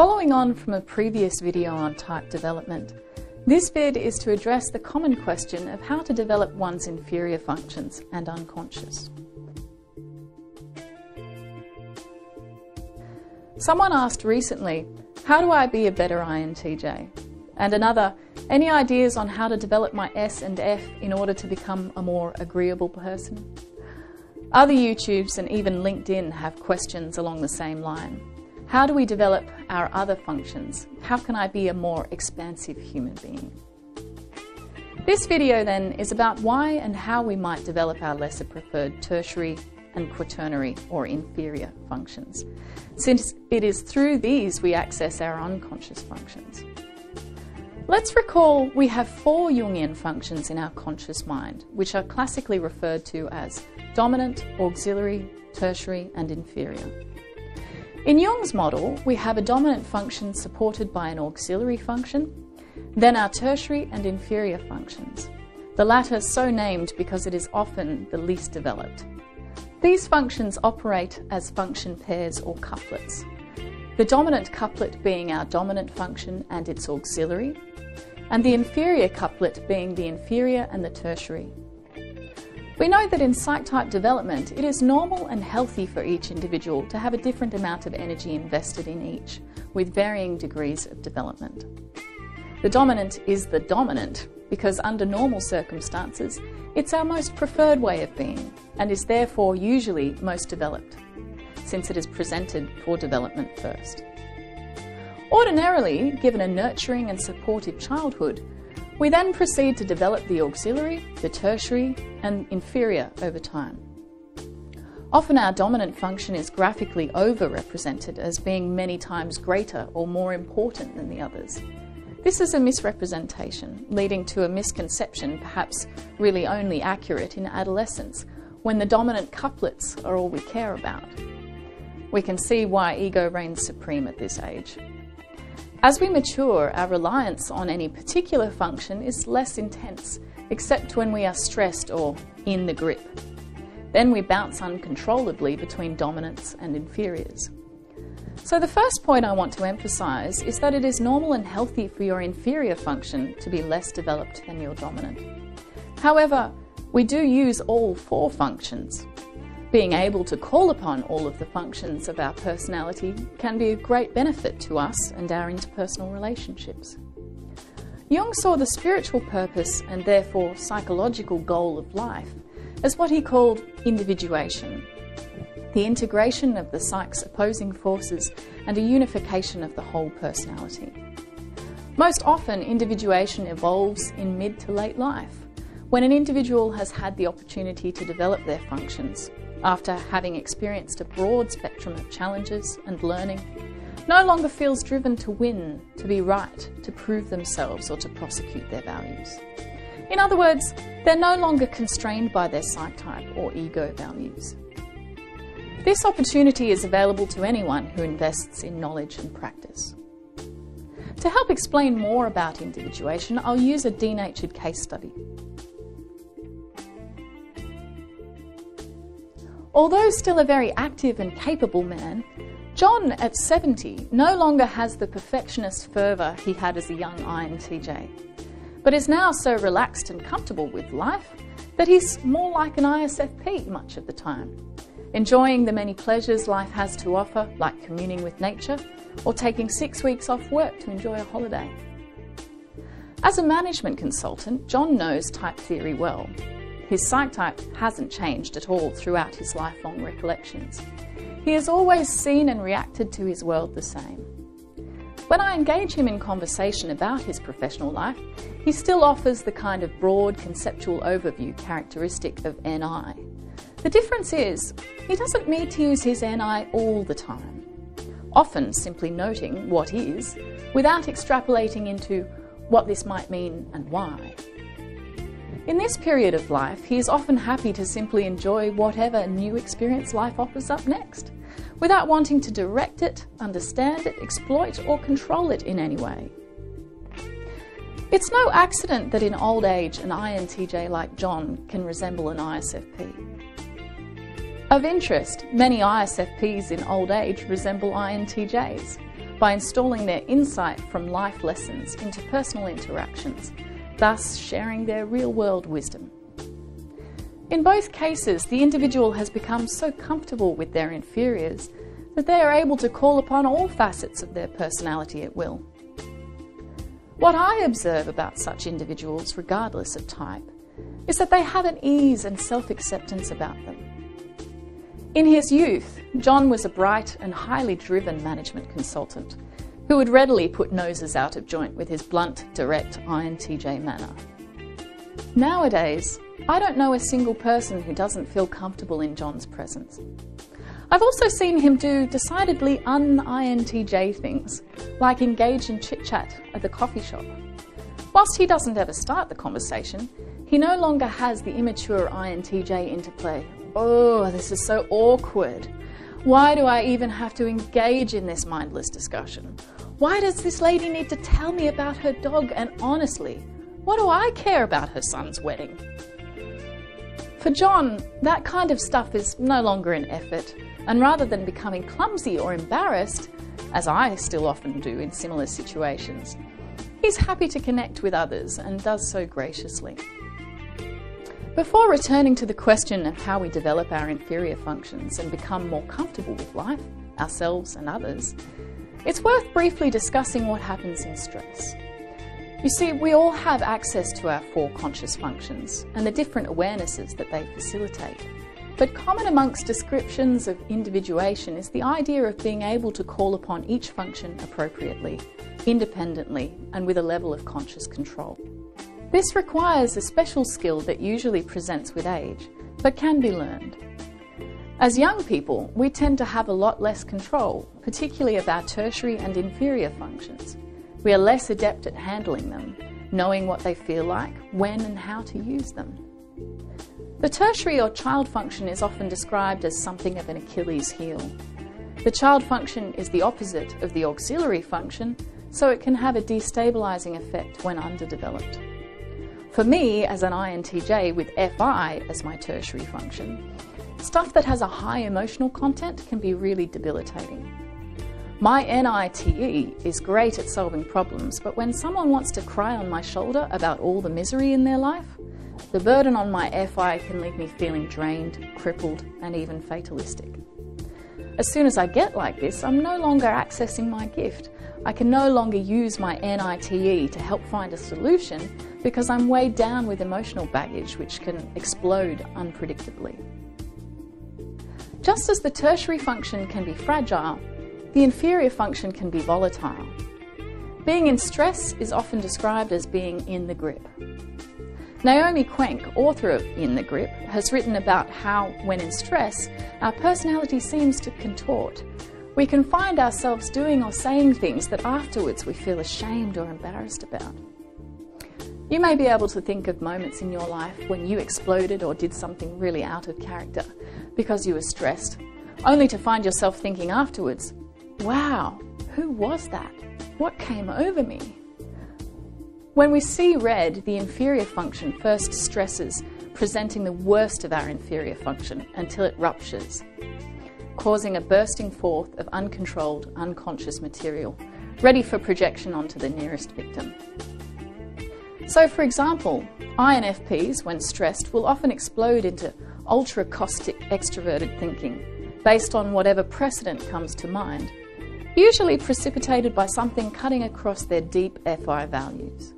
Following on from a previous video on type development, this vid is to address the common question of how to develop one's inferior functions and unconscious. Someone asked recently, how do I be a better INTJ? And another, any ideas on how to develop my S and F in order to become a more agreeable person? Other YouTubes and even LinkedIn have questions along the same line. How do we develop our other functions? How can I be a more expansive human being? This video then is about why and how we might develop our lesser preferred tertiary and quaternary or inferior functions, since it is through these we access our unconscious functions. Let's recall we have 4 Jungian functions in our conscious mind, which are classically referred to as dominant, auxiliary, tertiary, and inferior. In Jung's model, we have a dominant function supported by an auxiliary function, then our tertiary and inferior functions, the latter so named because it is often the least developed. These functions operate as function pairs or couplets, the dominant couplet being our dominant function and its auxiliary, and the inferior couplet being the inferior and the tertiary. We know that in Psyche-Type development, it is normal and healthy for each individual to have a different amount of energy invested in each, with varying degrees of development. The dominant is the dominant because under normal circumstances, it's our most preferred way of being and is therefore usually most developed, since it is presented for development first. Ordinarily, given a nurturing and supportive childhood, we then proceed to develop the auxiliary, the tertiary, and inferior over time. Often our dominant function is graphically overrepresented as being many times greater or more important than the others. This is a misrepresentation, leading to a misconception, perhaps really only accurate in adolescence, when the dominant couplets are all we care about. We can see why ego reigns supreme at this age. As we mature, our reliance on any particular function is less intense, except when we are stressed or in the grip. Then we bounce uncontrollably between dominants and inferiors. So the first point I want to emphasise is that it is normal and healthy for your inferior function to be less developed than your dominant. However, we do use all 4 functions. Being able to call upon all of the functions of our personality can be of great benefit to us and our interpersonal relationships. Jung saw the spiritual purpose and therefore psychological goal of life as what he called individuation, the integration of the psyche's opposing forces and a unification of the whole personality. Most often, individuation evolves in mid to late life, when an individual has had the opportunity to develop their functions, after having experienced a broad spectrum of challenges and learning, no longer feels driven to win, to be right, to prove themselves or to prosecute their values. In other words, they're no longer constrained by their psyche-type or ego values. This opportunity is available to anyone who invests in knowledge and practice. To help explain more about individuation, I'll use a denatured case study. Although still a very active and capable man, John at 70 no longer has the perfectionist fervour he had as a young INTJ, but is now so relaxed and comfortable with life that he's more like an ISFP much of the time, enjoying the many pleasures life has to offer, like communing with nature or taking 6 weeks off work to enjoy a holiday. As a management consultant, John knows type theory well. His psyche-type hasn't changed at all throughout his lifelong recollections. He has always seen and reacted to his world the same. When I engage him in conversation about his professional life, he still offers the kind of broad conceptual overview characteristic of NI. The difference is, he doesn't need to use his NI all the time, often simply noting what is, without extrapolating into what this might mean and why. In this period of life, he is often happy to simply enjoy whatever new experience life offers up next, without wanting to direct it, understand it, exploit or control it in any way. It's no accident that in old age an INTJ like John can resemble an ISFP. Of interest, many ISFPs in old age resemble INTJs, by installing their insight from life lessons into personal interactions, thus sharing their real-world wisdom. In both cases, the individual has become so comfortable with their inferiors that they are able to call upon all facets of their personality at will. What I observe about such individuals, regardless of type, is that they have an ease and self-acceptance about them. In his youth, John was a bright and highly driven management consultant who would readily put noses out of joint with his blunt, direct INTJ manner. Nowadays, I don't know a single person who doesn't feel comfortable in John's presence. I've also seen him do decidedly un-INTJ things, like engage in chit-chat at the coffee shop. Whilst he doesn't ever start the conversation, he no longer has the immature INTJ interplay. Oh, this is so awkward. Why do I even have to engage in this mindless discussion? Why does this lady need to tell me about her dog? And honestly, what do I care about her son's wedding? For John, that kind of stuff is no longer an effort, and rather than becoming clumsy or embarrassed, as I still often do in similar situations, he's happy to connect with others and does so graciously. Before returning to the question of how we develop our inferior functions and become more comfortable with life, ourselves and others, it's worth briefly discussing what happens in stress. You see, we all have access to our 4 conscious functions and the different awarenesses that they facilitate. But common amongst descriptions of individuation is the idea of being able to call upon each function appropriately, independently, and with a level of conscious control. This requires a special skill that usually presents with age, but can be learned. As young people, we tend to have a lot less control, particularly of our tertiary and inferior functions. We are less adept at handling them, knowing what they feel like, when and how to use them. The tertiary or child function is often described as something of an Achilles heel. The child function is the opposite of the auxiliary function, so it can have a destabilizing effect when underdeveloped. For me, as an INTJ with FI as my tertiary function, stuff that has a high emotional content can be really debilitating. My NITE is great at solving problems, but when someone wants to cry on my shoulder about all the misery in their life, the burden on my FI can leave me feeling drained, crippled, and even fatalistic. As soon as I get like this, I'm no longer accessing my gift. I can no longer use my NITE to help find a solution because I'm weighed down with emotional baggage which can explode unpredictably. Just as the tertiary function can be fragile, the inferior function can be volatile. Being in stress is often described as being in the grip. Naomi Quenk, author of In the Grip, has written about how, when in stress, our personality seems to contort. We can find ourselves doing or saying things that afterwards we feel ashamed or embarrassed about. You may be able to think of moments in your life when you exploded or did something really out of character because you were stressed, only to find yourself thinking afterwards, wow, who was that? What came over me? When we see red, the inferior function first stresses, presenting the worst of our inferior function until it ruptures, causing a bursting forth of uncontrolled, unconscious material, ready for projection onto the nearest victim. So, for example, INFPs, when stressed, will often explode into ultra-caustic extroverted thinking, based on whatever precedent comes to mind, usually precipitated by something cutting across their deep FI values.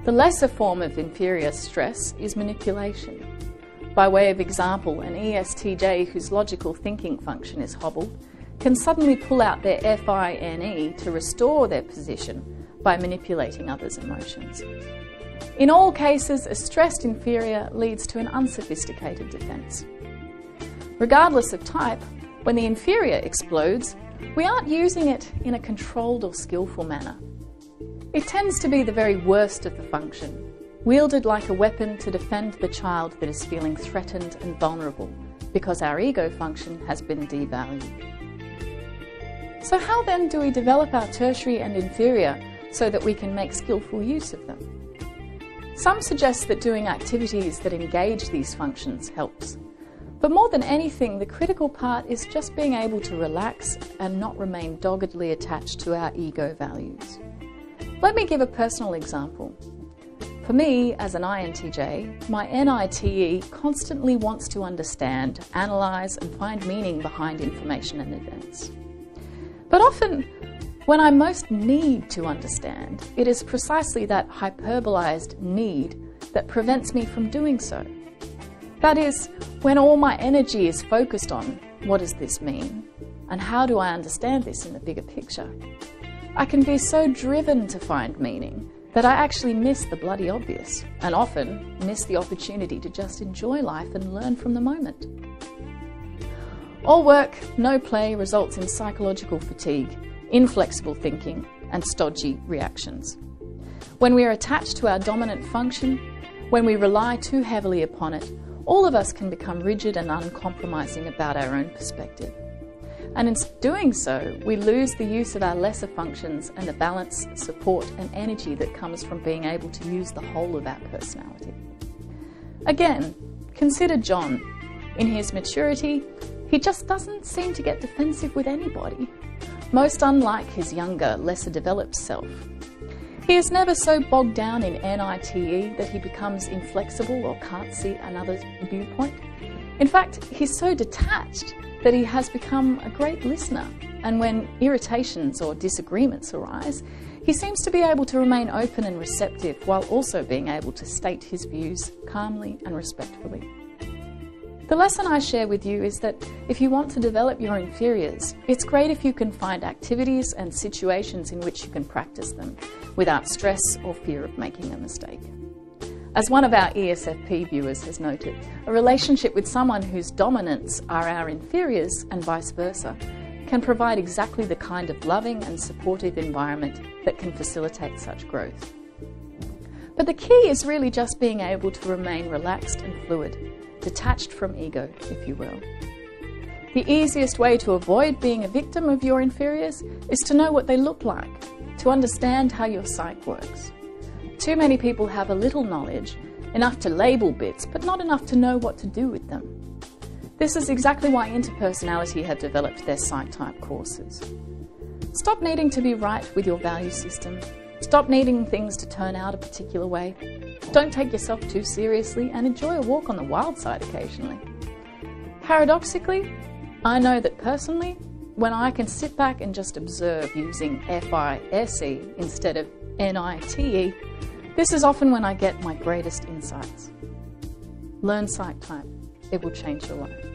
The lesser form of inferior stress is manipulation. By way of example, an ESTJ whose logical thinking function is hobbled can suddenly pull out their FINE to restore their position by manipulating others' emotions. In all cases, a stressed inferior leads to an unsophisticated defense. Regardless of type, when the inferior explodes, we aren't using it in a controlled or skillful manner. It tends to be the very worst of the function, wielded like a weapon to defend the child that is feeling threatened and vulnerable because our ego function has been devalued. So how then do we develop our tertiary and inferior so that we can make skillful use of them? Some suggest that doing activities that engage these functions helps. But more than anything, the critical part is just being able to relax and not remain doggedly attached to our ego values. Let me give a personal example. For me, as an INTJ, my NITE constantly wants to understand, analyse and find meaning behind information and events. But often, when I most need to understand, it is precisely that hyperbolized need that prevents me from doing so. That is, when all my energy is focused on what does this mean and how do I understand this in the bigger picture, I can be so driven to find meaning that I actually miss the bloody obvious and often miss the opportunity to just enjoy life and learn from the moment. All work, no play results in psychological fatigue, inflexible thinking and stodgy reactions. When we are attached to our dominant function, when we rely too heavily upon it, all of us can become rigid and uncompromising about our own perspective. And in doing so, we lose the use of our lesser functions and the balance, support and energy that comes from being able to use the whole of our personality. Again, consider John. In his maturity, he just doesn't seem to get defensive with anybody, most unlike his younger, lesser developed self. He is never so bogged down in NITE that he becomes inflexible or can't see another viewpoint. In fact, he's so detached that he has become a great listener, and when irritations or disagreements arise, he seems to be able to remain open and receptive while also being able to state his views calmly and respectfully. The lesson I share with you is that if you want to develop your inferiors, it's great if you can find activities and situations in which you can practice them without stress or fear of making a mistake. As one of our ESFP viewers has noted, a relationship with someone whose dominants are our inferiors and vice versa can provide exactly the kind of loving and supportive environment that can facilitate such growth. But the key is really just being able to remain relaxed and fluid, detached from ego, if you will. The easiest way to avoid being a victim of your inferiors is to know what they look like, to understand how your psyche works. Too many people have a little knowledge, enough to label bits, but not enough to know what to do with them. This is exactly why InterPersonality have developed their Psyche-Type courses. Stop needing to be right with your value system. Stop needing things to turn out a particular way. Don't take yourself too seriously and enjoy a walk on the wild side occasionally. Paradoxically, I know that personally, when I can sit back and just observe using FISE instead of NITE, this is often when I get my greatest insights. Learn Psyche-Type. It will change your life.